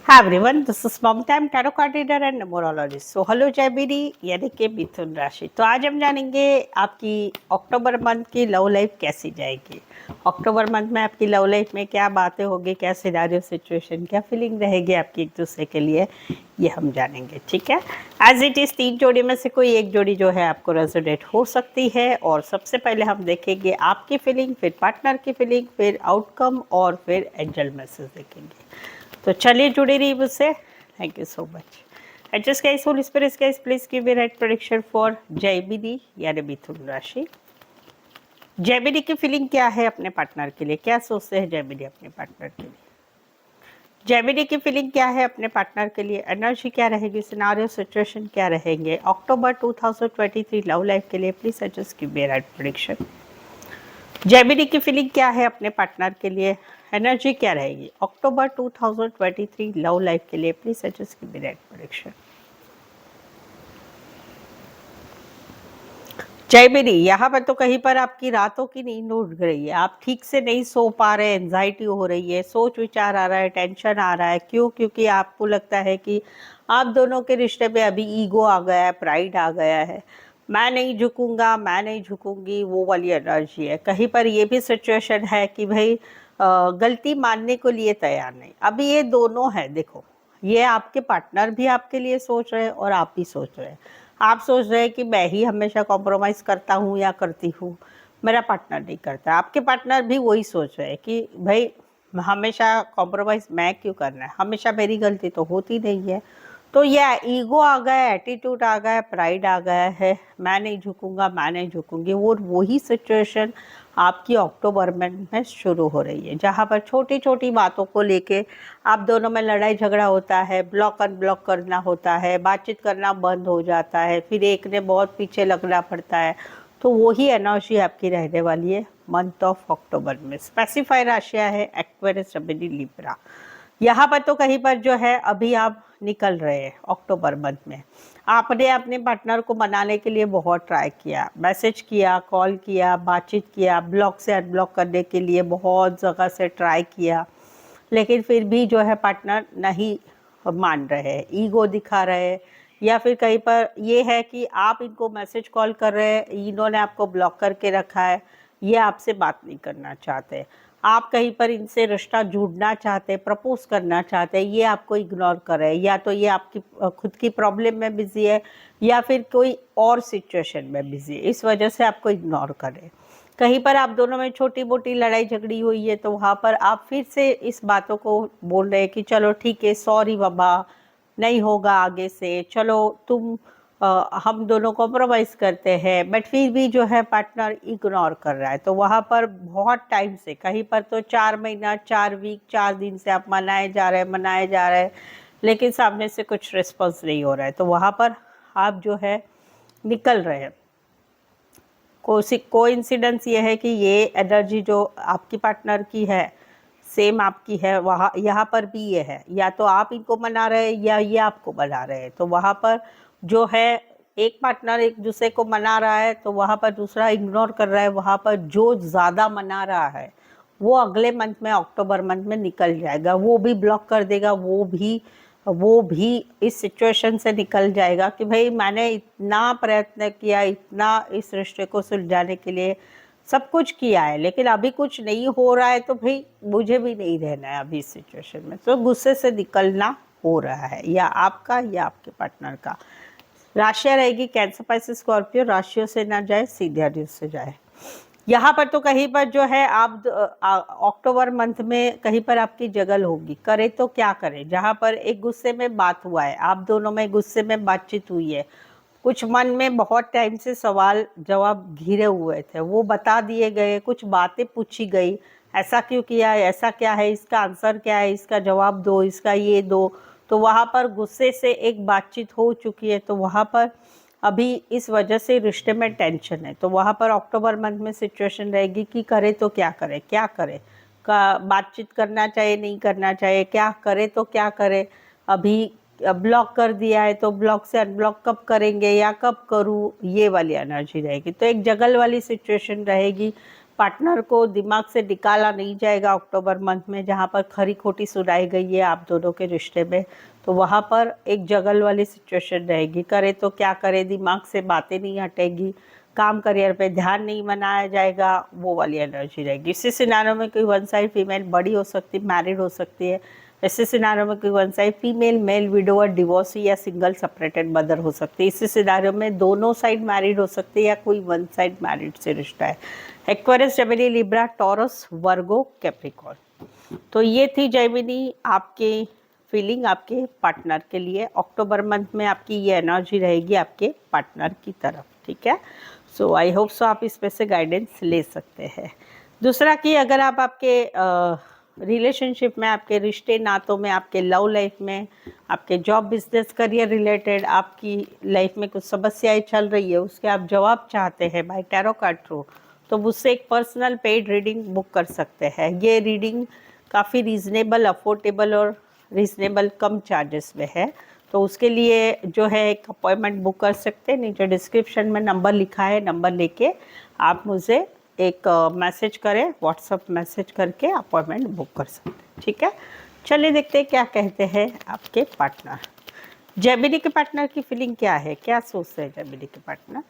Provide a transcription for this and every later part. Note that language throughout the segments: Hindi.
Hi everyone, this is Mamta, I'm tarot card reader and numerologist. So hello जय मेरी यानी कि मिथुन राशि। तो आज हम जानेंगे आपकी अक्टूबर मंथ की लव लाइफ कैसी जाएगी। अक्टूबर मंथ में आपकी लव लाइफ में क्या बातें होगी, क्या सिनारियो सिचुएशन, क्या फीलिंग रहेगी आपकी एक दूसरे के लिए, ये हम जानेंगे। ठीक है, एज इट इज़ 3 जोड़ी में से कोई एक जोड़ी जो है आपको रेजोनेट हो सकती है। और सबसे पहले हम देखेंगे आपकी फीलिंग, फिर पार्टनर की फीलिंग, फिर आउटकम और फिर एंजल मैसेज देखेंगे। तो चलिए जुड़े रहिए मुझसे। Thank you so much. Adjust guys, whole spirit guys, please give me right prediction for Gemini यानी मिथुन राशि। जयमिनी की फीलिंग क्या है अपने पार्टनर के लिए, क्या सोचते हैं जयमिनी अपने पार्टनर के लिए। जयमिनी की फीलिंग क्या है अपने पार्टनर के लिए, एनर्जी क्या रहेगी, सिनारियो सिचुएशन क्या रहेंगे अक्टूबर 2023 लव लाइफ के लिए। Please adjust give me right prediction. Jaimini की फीलिंग क्या है अपने पार्टनर के लिए, एनर्जी क्या रहेगी अक्टूबर 2023 लव लाइफ के लिए। Please adjust give me right prediction. Jaimini, यहाँ पर तो कहीं पर आपकी रातों की नींद उड़ रही है, आप ठीक से नहीं सो पा रहे, एंजाइटी हो रही है, सोच विचार आ रहा है, टेंशन आ रहा है। क्यों? क्योंकि आपको लगता है कि आप दोनों के रिश्ते में अभी ईगो आ गया है, प्राइड आ गया है। मैं नहीं झुकूंगा, मैं नहीं झुकूंगी, वो वाली एनर्जी है। कहीं पर ये भी सिचुएशन है कि भाई गलती मानने को लिए तैयार नहीं। अभी ये दोनों है, देखो, ये आपके पार्टनर भी आपके लिए सोच रहे हैं और आप भी सोच रहे हैं। आप सोच रहे हैं कि मैं ही हमेशा कॉम्प्रोमाइज़ करता हूँ या करती हूँ, मेरा पार्टनर नहीं करता। आपके पार्टनर भी वही सोच रहे हैं कि भाई हमेशा कॉम्प्रोमाइज़ मैं क्यों करना है, हमेशा मेरी गलती तो होती नहीं है। तो ये ईगो आ गया है, एटीट्यूड आ गया है, प्राइड आ गया है, मैं नहीं झुकूंगा, मैं नहीं झुकूंगी। वो वही सिचुएशन आपकी अक्टूबर में शुरू हो रही है, जहाँ पर छोटी छोटी बातों को लेके आप दोनों में लड़ाई झगड़ा होता है, ब्लॉक अनब्लॉक करना होता है, बातचीत करना बंद हो जाता है, फिर एक ने बहुत पीछे लगना पड़ता है। तो वही एनर्जी आपकी रहने वाली है मंथ ऑफ अक्टूबर में। स्पेसिफाई राशियाँ है एक्वेरियस, जमिनी, लिब्रा। यहाँ पर तो कहीं पर जो है अभी आप निकल रहे हैं अक्टूबर मंथ में। आपने अपने पार्टनर को मनाने के लिए बहुत ट्राई किया, मैसेज किया, कॉल किया, बातचीत किया, ब्लॉक से अनब्लॉक करने के लिए बहुत जगह से ट्राई किया, लेकिन फिर भी जो है पार्टनर नहीं मान रहे हैं, ईगो दिखा रहे हैं। या फिर कहीं पर ये है कि आप इनको मैसेज कॉल कर रहे हैं, इन्होंने आपको ब्लॉक करके रखा है, ये आपसे बात नहीं करना चाहते। आप कहीं पर इनसे रिश्ता जोड़ना चाहते, प्रपोज करना चाहते हैं, ये आपको इग्नोर कर रहे हैं। या तो ये आपकी खुद की प्रॉब्लम में बिजी है या फिर कोई और सिचुएशन में बिजी है, इस वजह से आपको इग्नोर कर रहे हैं। कहीं पर आप दोनों में छोटी मोटी लड़ाई झगड़ी हुई है, तो वहाँ पर आप फिर से इस बातों को बोल रहे हैं कि चलो ठीक है, सॉरी बाबा, नहीं होगा आगे से, चलो तुम हम दोनों कॉम्प्रोमाइज़ करते हैं। बट फिर भी जो है पार्टनर इग्नोर कर रहा है। तो वहाँ पर बहुत टाइम से, कहीं पर तो 4 महीना, 4 वीक, 4 दिन से आप मनाए जा रहे हैं, लेकिन सामने से कुछ रिस्पॉन्स नहीं हो रहा है। तो वहाँ पर आप जो है निकल रहे हैं। कोइंसिडेंस ये है कि ये एनर्जी जो आपकी पार्टनर की है सेम आपकी है, वहाँ यहाँ पर भी ये है। या तो आप इनको मना रहे हैं या ये आपको मना रहे हैं। तो वहाँ पर जो है एक पार्टनर एक दूसरे को मना रहा है, तो वहाँ पर दूसरा इग्नोर कर रहा है। वहाँ पर जो ज़्यादा मना रहा है वो अगले मंथ में, अक्टूबर मंथ में निकल जाएगा, वो भी ब्लॉक कर देगा, वो भी इस सिचुएशन से निकल जाएगा कि भाई मैंने इतना प्रयत्न किया, इतना इस रिश्ते को सुलझाने के लिए सब कुछ किया है, लेकिन अभी कुछ नहीं हो रहा है, तो भाई मुझे भी नहीं रहना है अभी इस सिचुएशन में। तो गुस्से से निकलना हो रहा है, या आपका या आपके पार्टनर का। राशियाँ रहेगी कैंसर, पाइसेस, स्कॉर्पियो। राशियों से ना जाए, सीधे से जाए। यहाँ पर तो कहीं पर जो है आप अक्टूबर मंथ में कहीं पर आपकी जगल होगी, करे तो क्या करें। जहाँ पर एक गुस्से में बात हुआ है, आप दोनों में गुस्से में बातचीत हुई है, कुछ मन में बहुत टाइम से सवाल जवाब घिरे हुए थे, वो बता दिए गए, कुछ बातें पूछी गई, ऐसा क्यों किया है, ऐसा क्या है, इसका आंसर क्या है, इसका जवाब दो, इसका ये दो। तो वहाँ पर गुस्से से एक बातचीत हो चुकी है। तो वहाँ पर अभी इस वजह से रिश्ते में टेंशन है। तो वहाँ पर अक्टूबर मंथ में सिचुएशन रहेगी कि करे तो क्या करे, क्या करे, का बातचीत करना चाहिए, नहीं करना चाहिए, क्या करे तो क्या करे। अभी ब्लॉक कर दिया है तो ब्लॉक से अनब्लॉक कब करेंगे या कब करूँ, ये वाली एनर्जी रहेगी। तो एक जगल वाली सिचुएशन रहेगी। पार्टनर को दिमाग से निकाला नहीं जाएगा अक्टूबर मंथ में, जहाँ पर खरी खोटी सुनाई गई है आप दोनों के रिश्ते में, तो वहाँ पर एक जगल वाली सिचुएशन रहेगी। करे तो क्या करे, दिमाग से बातें नहीं हटेगी, काम करियर पे ध्यान नहीं बनाया जाएगा, वो वाली एनर्जी रहेगी। इसी सिनारियो में कोई वन साइड फीमेल बड़ी हो सकती है, मैरिड हो सकती है। ऐसे सिनारियो में कोई one side female male widower divorcee या सिंगल सेपरेटेड मदर हो सकती है। इसी सिनारियो में दोनों साइड मैरिड हो सकती है या कोई वन साइड मैरिड से रिश्ता है। एक्वेरियस, जेमिनी, लिब्रा, टॉरस, वर्गो, कैप्रिकॉर्न। तो ये थी जेमिनी आपकी फीलिंग आपके पार्टनर के लिए। अक्टूबर मंथ में आपकी ये एनर्जी रहेगी आपके पार्टनर की तरफ, ठीक है। सो आई होप सो आप इसमें से गाइडेंस ले सकते हैं। दूसरा कि अगर आप आपके रिलेशनशिप में, आपके रिश्ते नातों में, आपके लव लाइफ में, आपके जॉब बिजनेस करियर रिलेटेड आपकी लाइफ में कुछ समस्याएं चल रही है, उसके आप जवाब चाहते हैं बाय टैरो कार्ड थ्रू, तो मुझसे एक पर्सनल पेड रीडिंग बुक कर सकते हैं। ये रीडिंग काफ़ी रीज़नेबल, अफोर्डेबल और रीज़नेबल कम चार्जेस में है। तो उसके लिए जो है एक अपॉइंटमेंट बुक कर सकते हैं। नीचे डिस्क्रिप्शन में नंबर लिखा है, नंबर लेके आप मुझे एक मैसेज करें, व्हाट्सअप मैसेज करके अपॉइंटमेंट बुक कर सकते हैं, ठीक है। चलिए देखते हैं क्या कहते हैं आपके पार्टनर। जेमिनी के पार्टनर की फीलिंग क्या है, क्या सोचते हैं जेमिनी के पार्टनर?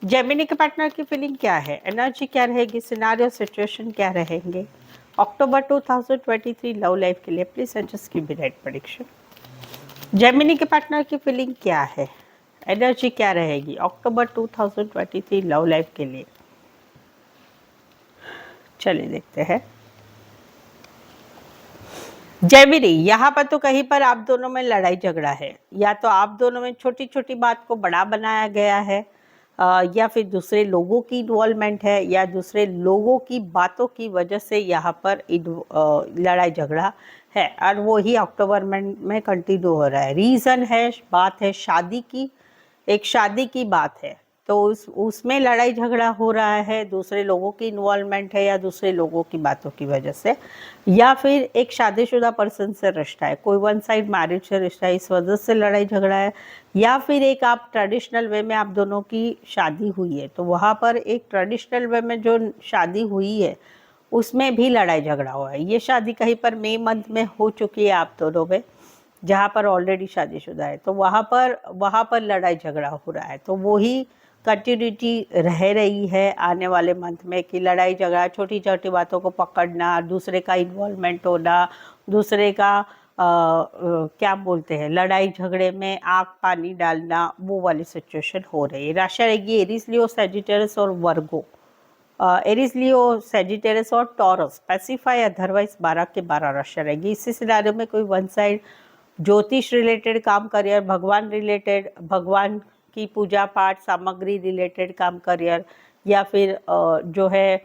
जेमिनी के पार्टनर की फीलिंग क्या है, एनर्जी क्या रहेगी, सिनारियो सिचुएशन क्या रहेंगे अक्टूबर 2023 लव लाइफ के लिए? Please just give me right prediction. Gemini के पार्टनर की फीलिंग क्या है, एनर्जी क्या रहेगी अक्टूबर 2023 लव लाइफ के लिए? चलिए देखते हैं। जेमिनी, यहाँ पर तो कहीं पर आप दोनों में लड़ाई झगड़ा है, या तो आप दोनों में छोटी छोटी बात को बड़ा बनाया गया है, या फिर दूसरे लोगों की इन्वॉल्वमेंट है, या दूसरे लोगों की बातों की वजह से यहाँ पर लड़ाई झगड़ा है, और वो ही अक्टूबर में कंटिन्यू हो रहा है। रीज़न है, बात है शादी की, एक शादी की बात है, तो उसमें लड़ाई झगड़ा हो रहा है, दूसरे लोगों की इन्वॉल्वमेंट है या दूसरे लोगों की बातों की वजह से, या फिर एक शादीशुदा पर्सन से रिश्ता है, कोई वन साइड मैरिज से रिश्ता है, इस वजह से लड़ाई झगड़ा है, या फिर एक आप ट्रेडिशनल वे में आप दोनों की शादी हुई है, तो वहाँ पर एक ट्रेडिशनल वे में जो शादी हुई है उसमें भी लड़ाई झगड़ा हुआ है। ये शादी कहीं पर मई मंथ में हो चुकी है आप दोनों में, जहाँ पर ऑलरेडी शादीशुदा है, तो वहाँ पर लड़ाई झगड़ा हो रहा है। तो वो ही कंटिन्यूटी रह रही है आने वाले मंथ में, कि लड़ाई झगड़ा, छोटी छोटी बातों को पकड़ना, दूसरे का इन्वॉल्वमेंट होना, दूसरे का क्या बोलते हैं, लड़ाई झगड़े में आग पानी डालना, वो वाली सिचुएशन हो रही है। राशि रहेगी एरीज, लियो, सैजिटेरियस और वर्गो। एरीज, लियो, सैजिटेरियस और टॉरस। स्पेसिफाई अदरवाइज 12 के 12 राशि रहेगी। इसी सिनारियो में कोई वन साइड ज्योतिष रिलेटेड काम, करियर, भगवान रिलेटेड, भगवान की पूजा पाठ सामग्री रिलेटेड काम, करियर, या फिर जो है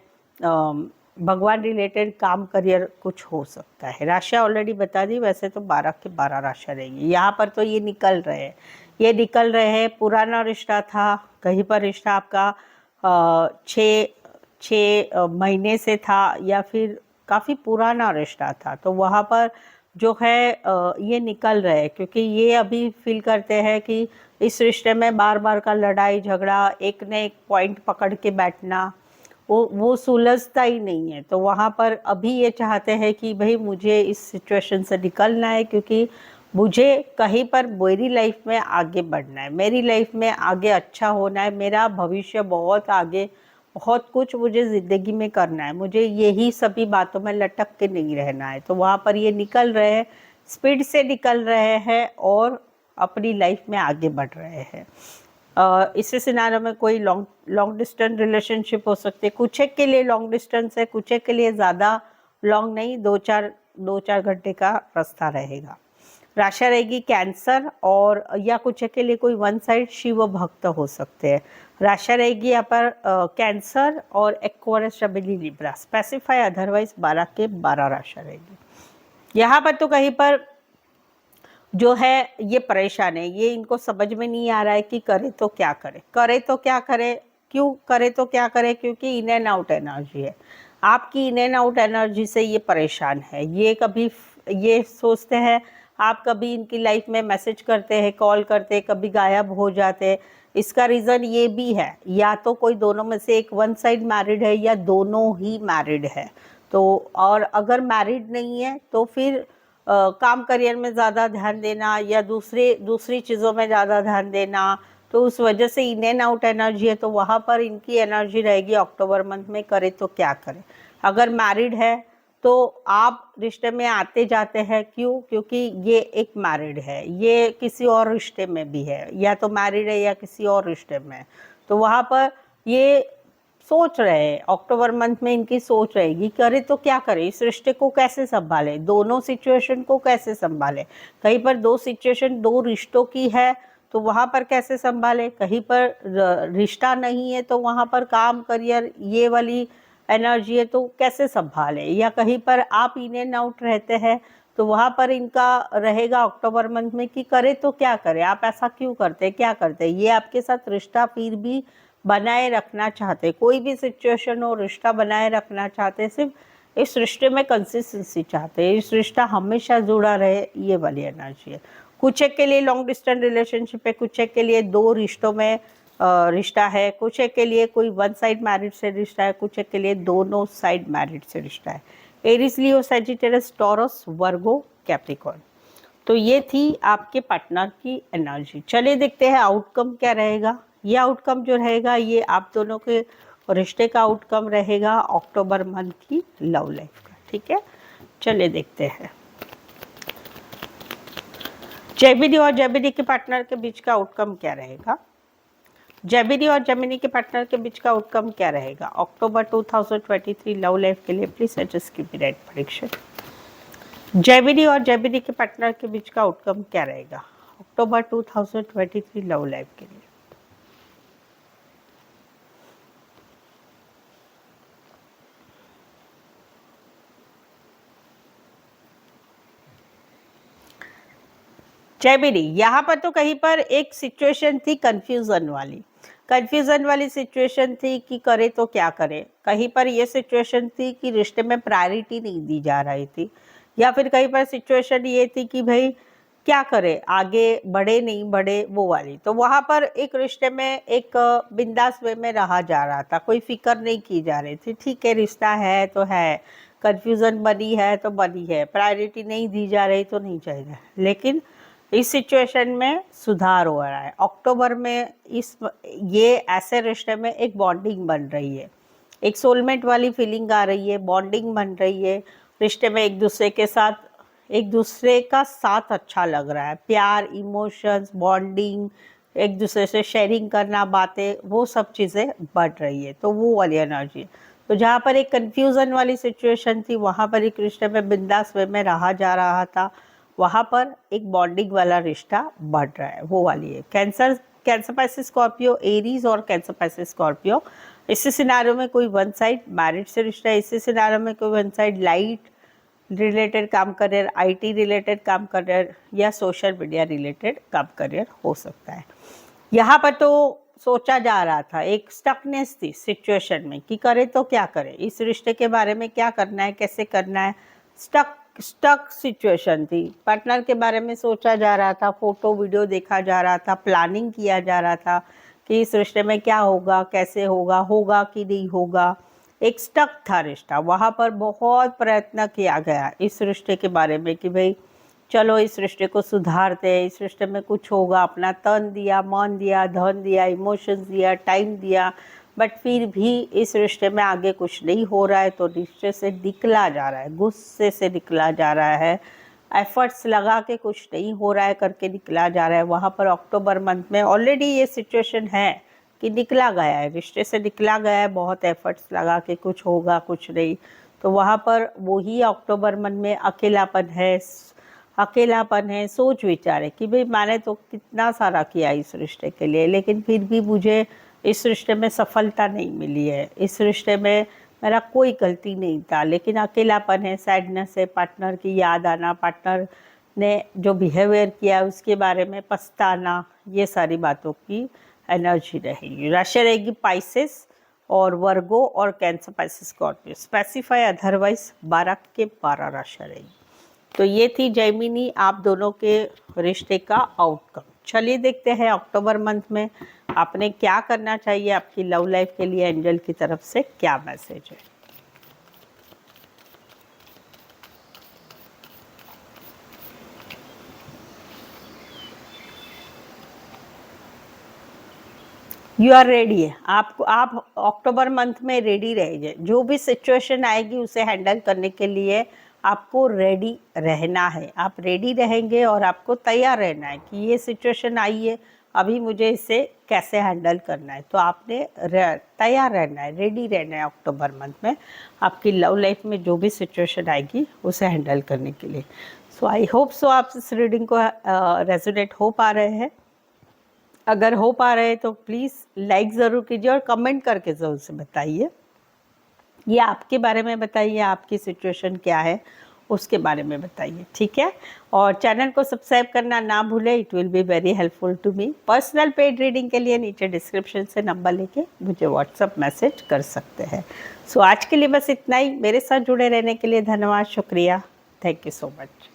भगवान रिलेटेड काम, करियर कुछ हो सकता है। राशि ऑलरेडी बता दी, वैसे तो 12 के 12 राशि रहेगी। यहाँ पर तो ये निकल रहे हैं, पुराना रिश्ता था, कहीं पर रिश्ता आपका 6 महीने से था, या फिर काफ़ी पुराना रिश्ता था, तो वहाँ पर जो है ये निकल रहे हैं, क्योंकि ये अभी फील करते हैं कि इस रिश्ते में बार बार का लड़ाई झगड़ा, एक न एक पॉइंट पकड़ के बैठना, वो सुलझता ही नहीं है। तो वहाँ पर अभी ये चाहते हैं कि भाई मुझे इस सिचुएशन से निकलना है, क्योंकि मुझे कहीं पर मेरी लाइफ में आगे बढ़ना है, मेरी लाइफ में आगे अच्छा होना है, मेरा भविष्य बहुत आगे, बहुत कुछ मुझे ज़िंदगी में करना है, मुझे यही सभी बातों में लटक के नहीं रहना है। तो वहाँ पर ये निकल रहे हैं, स्पीड से निकल रहे हैं और अपनी लाइफ में आगे बढ़ रहे हैं। इसी सिनारियो में कोई लॉन्ग डिस्टेंस रिलेशनशिप हो सकती है, कुछ एक के लिए लॉन्ग डिस्टेंस है, कुछ एक के लिए ज़्यादा लॉन्ग नहीं, 2-4 घंटे का रास्ता रहेगा। राशि रहेगी कैंसर, और या कुछ के लिए कोई वन साइड शिव भक्त हो सकते हैं। राशि रहेगी यहाँ पर कैंसर और Aquarius, Gemini, Libra. Specify otherwise 12 के 12 राशि रहेगी। यहाँ पर तो कहीं पर जो है ये परेशान है, ये इनको समझ में नहीं आ रहा है कि करे तो क्या करे, क्यों करे तो क्या करे, क्योंकि इन एंड आउट एनर्जी है आपकी, इन एंड आउट एनर्जी से ये परेशान है। ये कभी ये सोचते हैं आप कभी इनकी लाइफ में मैसेज करते हैं, कॉल करते हैं, कभी गायब हो जाते हैं। इसका रीज़न ये भी है, या तो कोई दोनों में से एक वन साइड मैरिड है या दोनों ही मैरिड है। तो और अगर मैरिड नहीं है तो फिर काम करियर में ज़्यादा ध्यान देना या दूसरी चीज़ों में ज़्यादा ध्यान देना, तो उस वजह से इन एंड आउट एनर्जी है, तो वहाँ पर इनकी एनर्जी रहेगी अक्टूबर मंथ में। करे तो क्या करें? अगर मैरिड है तो आप रिश्ते में आते जाते हैं, क्यों? क्योंकि ये एक मैरिड है, ये किसी और रिश्ते में भी है, या तो मैरिड है या किसी और रिश्ते में है। तो वहाँ पर ये सोच रहे हैं, अक्टूबर मंथ में इनकी सोच रहेगी, करे तो क्या करे, इस रिश्ते को कैसे संभाले, दोनों सिचुएशन को कैसे संभाले। कहीं पर दो सिचुएशन दो रिश्तों की है तो वहाँ पर कैसे संभाले, कहीं पर रिश्ता नहीं है तो वहाँ पर काम करियर ये वाली एनर्जी है तो कैसे संभाले, या कहीं पर आप इन एंड आउट रहते हैं तो वहाँ पर इनका रहेगा अक्टूबर मंथ में कि करे तो क्या करे, आप ऐसा क्यों करते, क्या करते। ये आपके साथ रिश्ता फिर भी बनाए रखना चाहते, कोई भी सिचुएशन हो रिश्ता बनाए रखना चाहते, सिर्फ इस रिश्ते में कंसिस्टेंसी चाहते, इस रिश्ता हमेशा जुड़ा रहे, ये वाली एनर्जी है। कुछ एक के लिए लॉन्ग डिस्टेंस रिलेशनशिप है, कुछ एक के लिए दो रिश्तों में रिश्ता है, कुछ एक के लिए कोई वन साइड मैरिज से रिश्ता है, कुछ एक के लिए दोनों साइड मैरिज से रिश्ता है। एरीज, लियो, सैजिटेरियस, टॉरस, वर्गो, कैप्रिकॉर्न। तो ये थी आपके पार्टनर की एनर्जी। चलिए देखते हैं आउटकम क्या रहेगा। ये आउटकम जो रहेगा ये आप दोनों के रिश्ते का आउटकम रहेगा अक्टूबर मंथ की लव लाइफ का। ठीक है, चलिए देखते हैं जेमिनी और जेमिनी के पार्टनर के बीच का आउटकम क्या रहेगा। जेमिनी और जेमिनी के पार्टनर के बीच का आउटकम क्या रहेगा अक्टूबर 2023 लव लाइफ के लिए। Please suggest keep me right prediction. Gemini और जेमिनी के पार्टनर के बीच का आउटकम क्या रहेगा अक्टूबर 2023 लव लाइफ के लिए। जेमिनी, यहाँ पर तो कहीं पर एक सिचुएशन थी कंफ्यूजन वाली सिचुएशन थी कि करे तो क्या करे। कहीं पर ये सिचुएशन थी कि रिश्ते में प्रायोरिटी नहीं दी जा रही थी, या फिर कहीं पर सिचुएशन ये थी कि भाई क्या करे, आगे बढ़े नहीं बढ़े, वो वाली। तो वहाँ पर एक रिश्ते में एक बिंदास वे में रहा जा रहा था, कोई फिक्र नहीं की जा रही थी। ठीक है, रिश्ता है तो है, कंफ्यूजन बनी है तो बनी है, प्रायोरिटी नहीं दी जा रही तो नहीं चाहिए। लेकिन इस सिचुएशन में सुधार हो रहा है अक्टूबर में। ये ऐसे रिश्ते में एक बॉन्डिंग बन रही है, एक सोलमेट वाली फीलिंग आ रही है, बॉन्डिंग बन रही है रिश्ते में। एक दूसरे का साथ अच्छा लग रहा है, प्यार, इमोशंस, बॉन्डिंग, एक दूसरे से शेयरिंग करना, बातें, वो सब चीज़ें बढ़ रही है। तो वो वाली एनर्जी है। तो जहाँ पर एक कंफ्यूजन वाली सिचुएशन थी वहाँ पर एक रिश्ते में बिंदास वे में रहा जा रहा था, वहाँ पर एक बॉन्डिंग वाला रिश्ता बढ़ रहा है, वो वाली है। कैंसर पाइसेस स्कॉर्पियो, एरीज और कैंसर पाइसेस स्कॉर्पियो। इसी सिनारियो में कोई वन साइड मैरिज से रिश्ता है, इसी सिनारियो में कोई वन साइड लाइट रिलेटेड काम करियर, आईटी रिलेटेड काम करियर या सोशल मीडिया रिलेटेड काम करियर हो सकता है। यहाँ पर तो सोचा जा रहा था, एक स्टकनेस थी सिचुएशन में कि करे तो क्या करे, इस रिश्ते के बारे में क्या करना है, कैसे करना है। स्टक सिचुएशन थी, पार्टनर के बारे में सोचा जा रहा था, फोटो वीडियो देखा जा रहा था, प्लानिंग किया जा रहा था कि इस रिश्ते में क्या होगा, कैसे होगा, होगा कि नहीं होगा। एक स्टक था रिश्ता, वहाँ पर बहुत प्रयत्न किया गया इस रिश्ते के बारे में कि भाई चलो इस रिश्ते को सुधारते हैं, इस रिश्ते में कुछ होगा। अपना तन दिया, मन दिया, धन दिया, इमोशंस दिया, टाइम दिया, बट फिर भी इस रिश्ते में आगे कुछ नहीं हो रहा है। तो रिश्ते से निकला जा रहा है, गुस्से से निकला जा रहा है, एफर्ट्स लगा के कुछ नहीं हो रहा है करके निकला जा रहा है। वहाँ पर अक्टूबर मंथ में ऑलरेडी ये सिचुएशन है कि निकला गया है, रिश्ते से निकला गया है, बहुत एफर्ट्स लगा के कुछ होगा कुछ नहीं। तो वहाँ पर वही अक्टूबर मंथ में अकेलापन है, सोच विचार है कि भाई मैंने तो कितना सारा किया इस रिश्ते के लिए, लेकिन फिर भी मुझे इस रिश्ते में सफलता नहीं मिली है, इस रिश्ते में मेरा कोई गलती नहीं था, लेकिन अकेलापन है, सैडनेस है, पार्टनर की याद आना, पार्टनर ने जो बिहेवियर किया उसके बारे में पछताना, ये सारी बातों की एनर्जी रहेगी। राशि रहेगी पाइसेस और वर्गो और cancer Pisces Scorpio. Specify otherwise 12 के 12 राशि रहेगी। तो ये थी जेमिनी आप दोनों के रिश्ते का आउटकम। चलिए देखते हैं अक्टूबर मंथ में आपने क्या करना चाहिए, आपकी लव लाइफ के लिए एंजल की तरफ से क्या मैसेज है। यू आर रेडी है, आपको आप अक्टूबर मंथ में रेडी रहिए। जो भी सिचुएशन आएगी उसे हैंडल करने के लिए आपको रेडी रहना है। आप रेडी रहेंगे और आपको तैयार रहना है कि ये सिचुएशन आई है, अभी मुझे इसे कैसे हैंडल करना है। तो आपने तैयार रहना है, रेडी रहना है अक्टूबर मंथ में आपकी लव लाइफ में जो भी सिचुएशन आएगी उसे हैंडल करने के लिए। सो आई होप सो आप इस रीडिंग को रेजोनेट हो पा रहे हैं। अगर हो पा रहे हैं तो प्लीज़ लाइक ज़रूर कीजिए और कमेंट करके ज़रूर से बताइए। ये आपके बारे में बताइए, आपकी सिचुएशन क्या है उसके बारे में बताइए, ठीक है। और चैनल को सब्सक्राइब करना ना भूलें, it will be very helpful to me. Personal paid reading के लिए नीचे डिस्क्रिप्शन से नंबर लेके मुझे व्हाट्सअप मैसेज कर सकते हैं। सो आज के लिए बस इतना ही। मेरे साथ जुड़े रहने के लिए धन्यवाद, शुक्रिया, थैंक यू सो मच।